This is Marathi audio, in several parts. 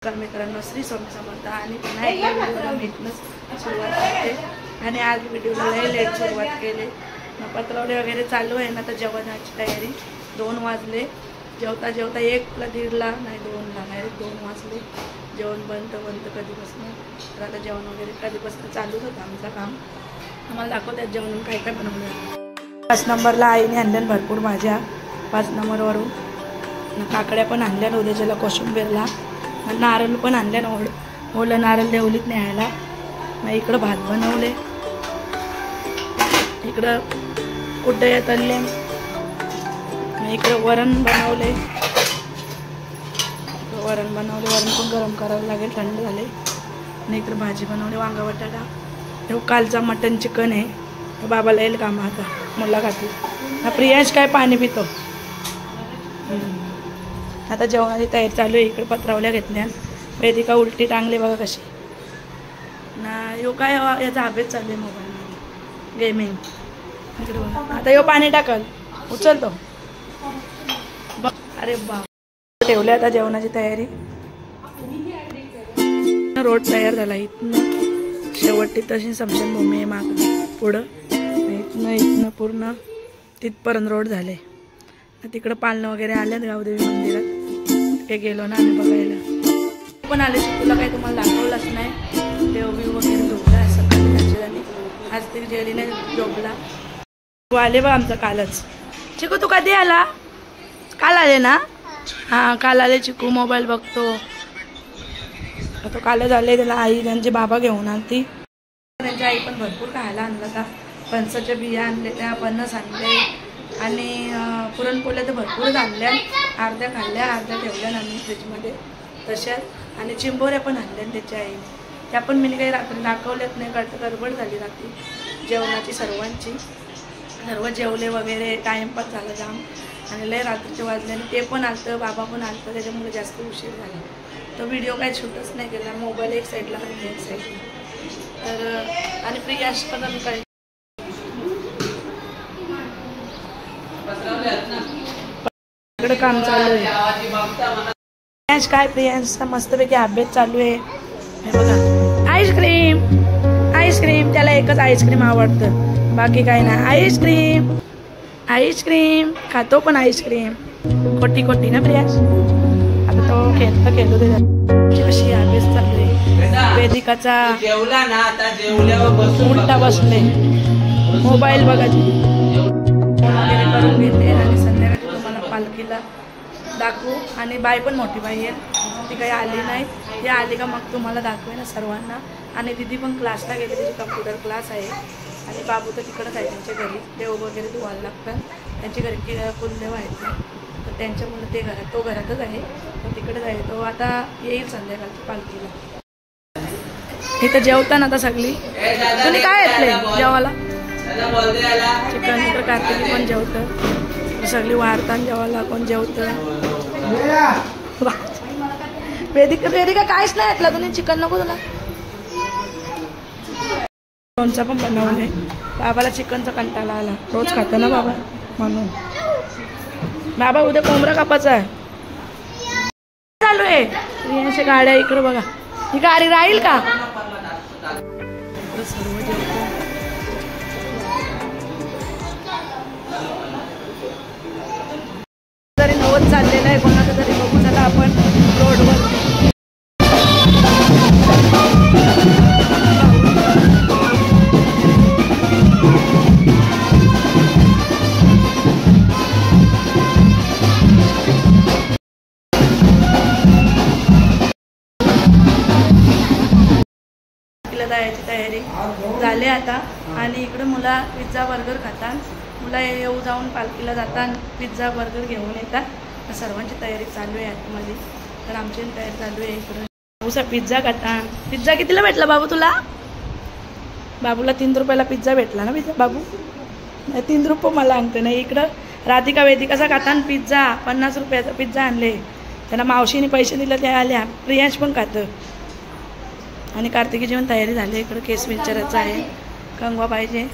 मित्रांनो, श्री स्वामी समर्थ आणि पुन्हा एकदा व्हिडिओला भेटणं सुरुवात करते. आणि आज व्हिडिओला लय लेट सुरुवात केली. पत्रवडे वगैरे चालू आहे ना, तर जेवणाची तयारी. 2 वाजले. जेवता जेवता 1ला 1:30ला नाही 2ला डायरेक्ट 2 वाजले. जेवण बनतं कधीपासून. तर आता जेवण वगैरे कधीपासून चालूच होतं आमचं काम. आम्हाला दाखवतात जेवण काय काय बनवलं. 5 नंबरला आईने आणल्या भरपूर भाज्या. 5 नंबरवरून काकड्या पण आणल्या, उद्याच्याला कोशिंबीरला. नारळ पण आणल्या ना, ओलं नारळ देवलीत न्यायला. मग इकडं भात बनवले, इकडं कुड्डया तळले, मग इकडं वरण बनवले. वरण पण गरम करावं लागेल, थंड झाले. आणि इकडं भाजी बनवली वांगा बटाटा. हे कालचा मटन चिकन आहे. बाबाला येईल कामा आता मला घातली. प्रियांश काय पाणी पितो. आता जेवणाची तयारी चालू आहे. इकडे पत्रावल्या घेतल्या. वेदिका उलटी टांगली बघा कशी ना. यो काय याचा अभ्यास चालू आहे मोबाईलमध्ये, गेमिंग. इकडे बघा. आता यो पाणी टाकल, उचलतो. अरे बा, ठेवले आता जेवणाची तयारी. रोड तयार झाला. इथनं शेवटी तशी समशनभूमी आहे माग पुढं. इथनं पूर्ण तिथपर्यंत रोड झाले. तिकडं पालनं वगैरे आल्यात गावदेवी मंदिरात. ते गेलो ना आम्ही बघायला. पण आले तुला काही तुम्हाला दाखवलंच नाही. देवबीव वगैरे झोपला असं आणि आज ते गेली नाही झोपला. आले बा आमचं कालच. चिकू तू कधी आला? काल आले ना? हां काल आले चिकू. मोबाईल बघतो. आता कालच आले. त्याला आई त्यांचे बाबा घेऊन आलती. त्यांची आई पण भरपूर खायला आणलं का. फणसाच्या बिया आणले, त्या फणस आणले. आणि पुरणपोळ्या तर भरपूरच आणल्या. अर्ध्या खाल्ल्या, अर्ध्या ठेवल्या आम्ही फ्रीजमध्ये तशाच. आणि चिंबोऱ्या पण आणल्या त्याच्या आईने. त्या पण मी काही रात्री दाखवल्यात नाही. गडबड झाली रात्री जेवणाची सर्वांची. सर्व जेवले वगैरे. टाईमपास झाला जाम. आणि लय रात्रीचे वाजले. आणि ते पण आलतं, बाबा पण आलतं. त्याच्यामुळे जास्त उशीर झाला. तो व्हिडिओ काही शूटच नाही केला. मोबाईल एक साईडला आणि एक साईडला. तर आणि प्रियांश पण आम्ही काही इकडे काम चालू आहे. प्रियांश काय प्रियांशचा मस्तपैकी अभ्यास चालू आहे. हे बघा आईस्क्रीम आईस्क्रीम. त्याला एकच आईस्क्रीम आवडतं, बाकी काय नाही. आईस्क्रीम आईस्क्रीम खातो पण आईस्क्रीम. खोटी ना प्रियांश. आता तो खेळतो ते. कशी अभ्यास चालू आहे. वेदिकाचा उलटा बसले. मोबाईल बघायची वगैरे करून घेते. आणि संध्याकाळी तुम्हाला पालखीला दाखवू. आणि बाई पण मोठी बाई आहे, ती काही आली नाही. ती आली का मग तुम्हाला दाखवे ना सर्वांना. आणि दिदी पण क्लासला गेली, तिची कम्प्युटर क्लास आहे. आणि बाबू तर तिकडंच आहे त्यांच्या घरी. देव वगैरे धुवायला लागतात. त्यांच्या घरी कुलदेव आहेत ना, तर त्यांच्यामुळे ते तो घरातच आहे. तर तिकडेच आहे तो. आता येईल संध्याकाळची पालखीला. इथं जेवताना आता सगळी. तुम्ही काय येतले जेवायला? चिकन. इकडं कार्तिकी पण जेवतं. सगळी वाढताना जेवायला कोण जेवतं. वेदिका काहीच नाही येतला. तुम्ही चिकन नको तुला. लोणचं पण बनवलंय. बाबाला चिकनचा कंटाळा आला. रोज खातो ना बाबा म्हणून. बाबा उद्या कोंबडा कापायचा आहे. चालू आहे. यांच्या गाड्या इकडं बघा. ही गाडी राहील का? सर्व जेवतो. तरी नवत चाललेलं आहे. कोणाचं तरी बघू चला आपण रोडवर. जायची तयारी झाली आता. आणि इकडं मुला पिझ्झा बर्गर खातात. मुला येऊ जाऊन पालखीला जातात, पिझ्झा बर्गर घेऊन येतात. तर सर्वांची तयारी चालू आहे आतमध्ये. तर आमची तयारी चालू आहे. इकडं बाबूचा पिझ्झा खातात. पिझ्झा कितीला भेटला बाबू तुला? बाबूला 3 रुपयाला पिझ्झा भेटला ना पिझ्झा. बाबू नाही 3 रुपये मला आणते नाही. इकडं राधिका वेदिकाचा खाताना पिझ्झा 50 रुपयाचा पिझ्झा आणले. त्यांना मावशीने पैसे दिले त्या आल्या. प्रियांश पण खातं. आणि कार्तिकी जेवण तयारी झाली. इकडं केस विचारायचं आहे, कंगवा पाहिजे.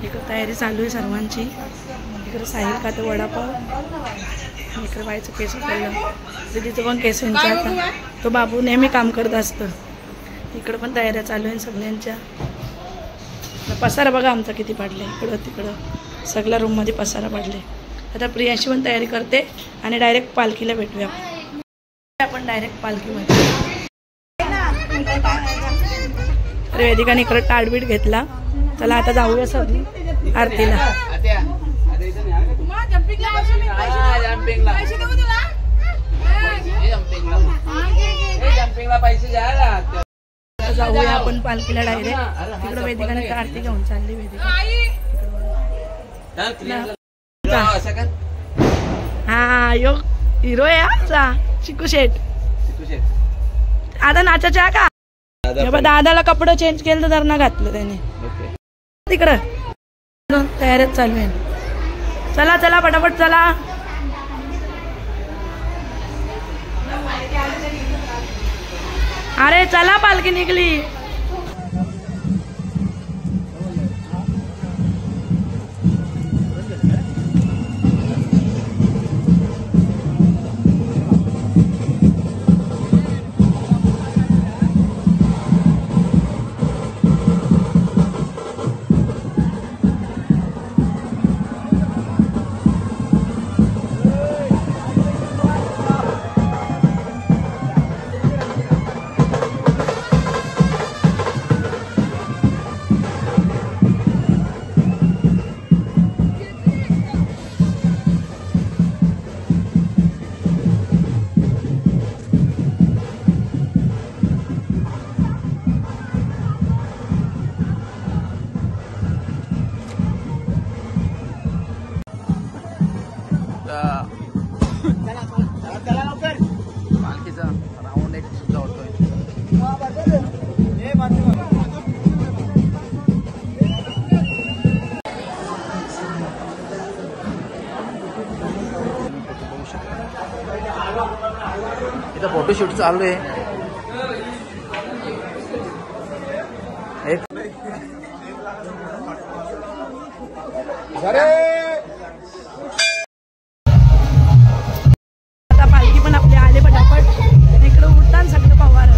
इकडं तयारी चालू आहे सर्वांची. इकडं साहिल खातं वडापाव. इकडे बाईचं केस उचललं, दीदीचं पण केस उंचा आता. तो बाबू नेहमी काम करत असतं. इकडं पण तयाऱ्या चालू आहे सगळ्यांच्या. पसारा बघा आमचा किती पडले, इकडं तिकडं सगळ्या रूममध्ये पसारा पडले. आता प्रियांशी पण तयारी करते आणि डायरेक्ट पालखीला भेटूया आपण डायरेक्ट पालखीमध्ये. तर वेदिकाने इकडं ताडबीट घेतला. चला आता जाऊया सगळी आरतीला. जाऊया आपण पालखीला डायरेक्ट. तिकडं वेदिकाने आरती घेऊन चालली. वेदिका हा यो हिरो आहे आमचा चिकू शेठ. आता नाचाच्या का दादाला कपडे चेंज केलं तर धरणं घातलं त्याने. तिकडं तयारीच चालू आहे. चला चला पटापट चला. अरे चला पालखी निघली. पालखीचा राऊंड एक सुद्धा होतोय. इथं फोटोशूट चालू आहे. आता पालखी पण आपले आले पटापट. इकडे उडताना सगळं पवार.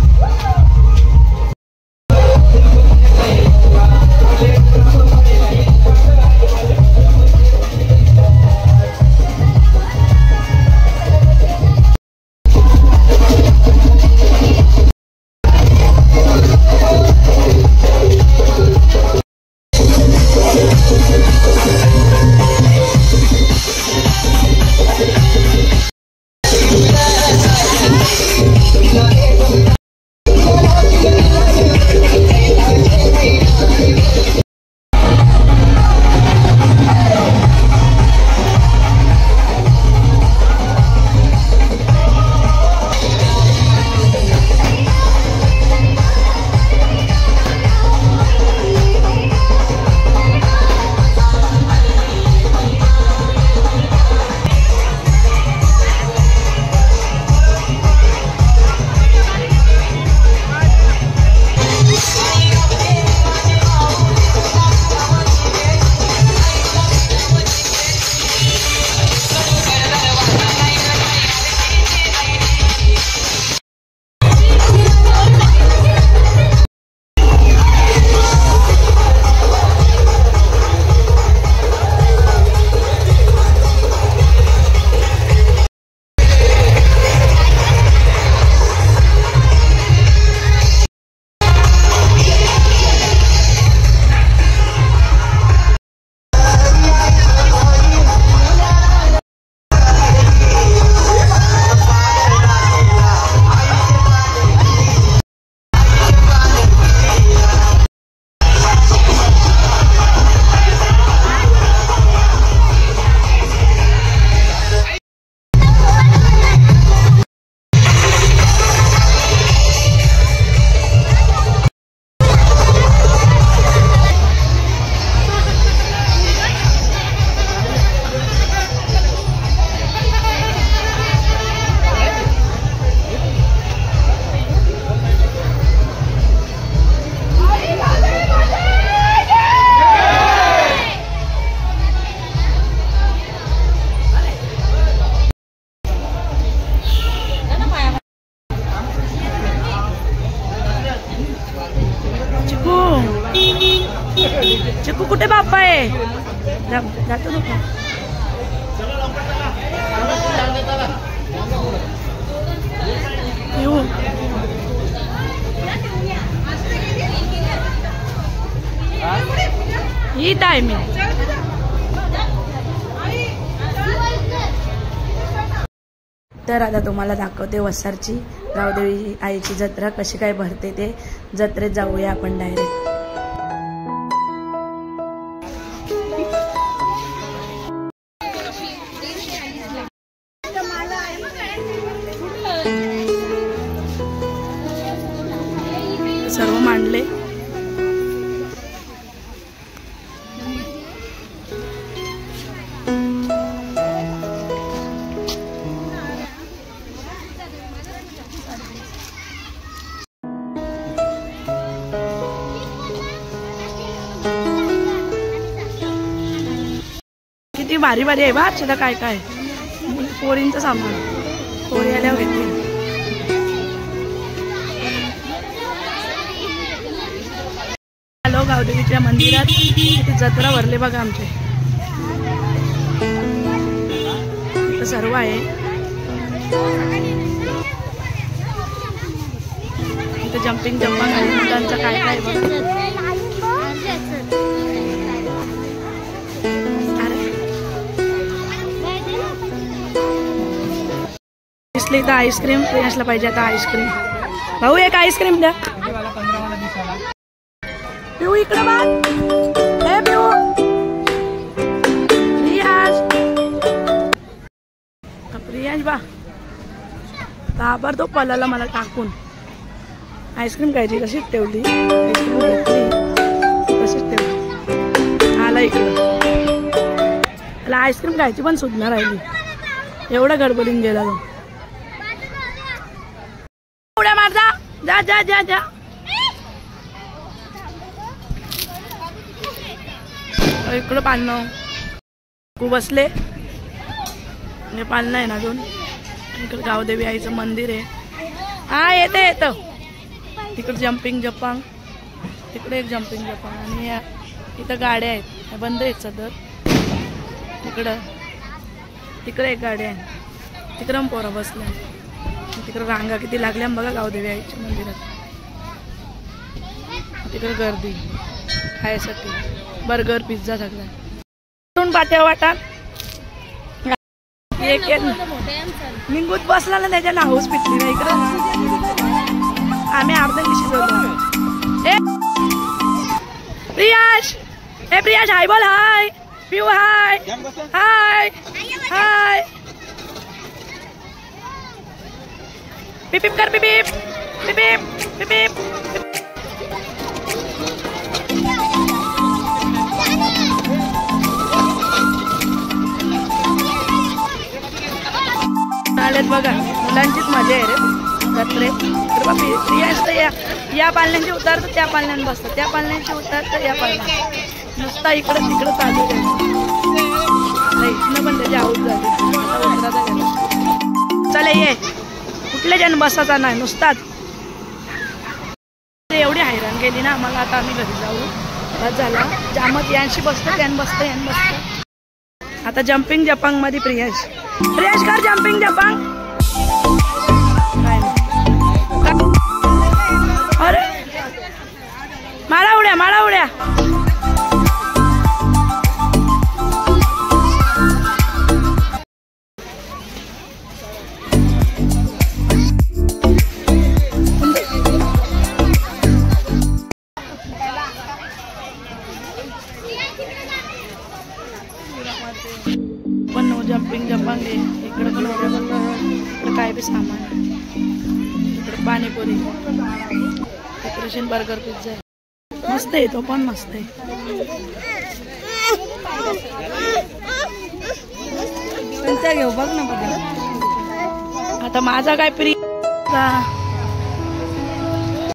पप्पा आहे जातो तू येऊ इथं आहे मी. तर आता तुम्हाला दाखवते वसारची गावदेवी आईची जत्रा कशी काय भरते ते. जत्रेत जाऊया आपण डायरेक्ट. सर्व मांडले. किती भारी भारी आहे बा तुला. काय काय पोरींचं सामान पोरी आल्यावर घेते. आलो गावदेवीच्या मंदिरात. किती जत्रा भरले बघा आमचे. इथं सर्व आहे. इथं जम्पिंग जम्पिंग आहे मुलांचं काय काय बघा. इसलिए इथं आईस्क्रीम प्रियांशला पाहिजे आता आईस्क्रीम. भाऊ एक आईस्क्रीम द्या. पिऊ इकडे बघ. हे पिऊ प्रियांश बा ताबर तो पलाला मला टाकून आईस्क्रीम खायची. कशीच ठेवली आईस्क्रीम घेतली तशीच ठेवली. आला इकडं. त्याला आईस्क्रीम खायची पण सुद्धा राहिली. एवढं गडबडीन गेला तो. उड्या मारजा. जा जा जा जा. इकडं पाळणं खूप बसले. हे पाळणं आहे ना अजून. इकडं गावदेवी आईचं मंदिर आहे. हा येते येतं. तिकडे जम्पिंग जपांग. तिकडे एक जम्पिंग जपांग. आणि इथं गाड्या आहेत बंद आहेत सदर. तिकडे एक गाडी आहे. तिकडं पोरं बसल्या. तिकडे रांगा किती लागल्या बघा गावदेवी आईच्या मंदिरात. तिकडे गर्दी खायसाठी. बर्गर पिझ्झा सगळं पाट्या वाटा. निंगूत बसला ना त्याच्या हाऊस पिटली ना इकडं. आम्ही अर्ध्या दिवशी जातो. प्रियाश ए प्रियाश हाय बोल. हाय पिऊ. हाय हाय हाय. पिपिप कर. पिपिप पिपिप पिपिप. आलेत बघा. मुलांचीच मजा आहे रे जत्रेत. प्रियांश तर या पाळण्यांची उतारतं त्या पाळण्यात बसतं. त्या पाळण्यांची उतारतं या पाळण्यात. नुसता इकडं तिकडं चालू आहे. इथनं पण त्याची आऊट झाली. चला ये. कुठल्या जण बसायचा नाही नुसताच. एवढी हैराण गेली ना आम्हाला. आता आम्ही घरी जाऊ. बस झाला. जामत यांशी बसतं त्यान बसतं यान बसतं. आता जम्पिंग जपांग मध्ये प्रियांश कर जम्पिंग जपांग. अरे माळा उड्या माळा उड्या. पण जम्पिंग जपांग आहे. इकडे पण इकडे काय बी सामान. इकडे पाणीपुरी. इकडे बर्गर पिझ्झा. मस्त आहे तो पण मस्त आहे. घेऊ बघ ना बघा. आता माझा काय प्रिय